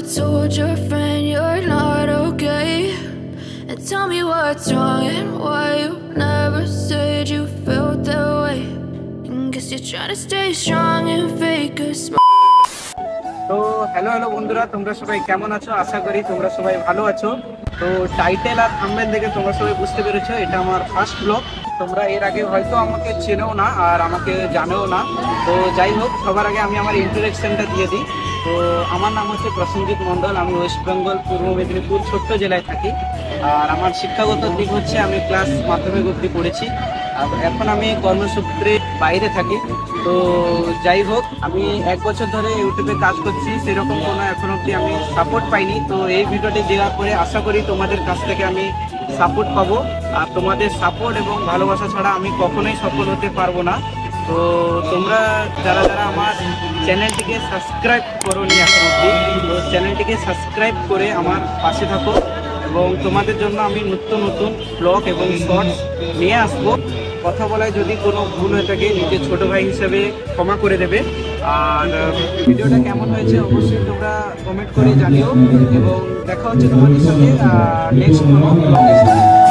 told your friend you're not okay? And tell me what's wrong and why you never said you felt that way. And guess you're trying to stay strong and fake a smile. তো hello বন্ধুরা, তোমরা সবাই কেমন আছো? আশা করি তোমরা সবাই ভালো আছো। তো টাইটেল আর থাম্বনেল দেখে তোমরা সবাই বুঝতে পেরেছো এটা আমার ফার্স্ট ব্লগ। তোমরা এর আগে হয়তো আমাকে চেনেও না আর আমাকে জানেও না। তো যাই হোক, সবার আগে আমি আমার ইন্ট্রোডাকশনটা দিয়ে দিই। তো আমার নাম হচ্ছে প্রসেনজিৎ মণ্ডল। আমি ওয়েস্ট বেঙ্গল পূর্ব মেদিনীপুর ছোট্ট জেলায় থাকি। আর আমার শিক্ষাগত দিক হচ্ছে আমি ক্লাস মাধ্যমিক অবধি পড়েছি। আর এখন আমি কর্মসূত্রে বাইরে থাকি। তো যাই হোক, আমি 1 বছর ধরে ইউটিউবে কাজ করছি, সেরকম কোনো এখন অবধি আমি সাপোর্ট পাইনি। তো এই ভিডিওটি দেওয়ার পরে আশা করি তোমাদের কাছ থেকে আমি সাপোর্ট পাবো। আর তোমাদের সাপোর্ট এবং ভালোবাসা ছাড়া আমি কখনোই সফল হতে পারবো না। তো তোমরা যারা আমার চ্যানেলটিকে সাবস্ক্রাইব করোনি এখন অবধি, তো চ্যানেলটিকে সাবস্ক্রাইব করে আমার পাশে থাকো। এবং তোমাদের জন্য আমি নতুন ব্লগ এবং শর্টস নিয়ে আসবো। কথা বলায় যদি কোনো ভুল হয়ে থাকে নিজের ছোটো ভাই হিসেবে ক্ষমা করে দেবে। আর ভিডিওটা কেমন হয়েছে অবশ্যই তোমরা কমেন্ট করে জানিও। এবং দেখা হচ্ছে তোমাদের সাথে নেক্সট কোনো ব্লগের সাথে।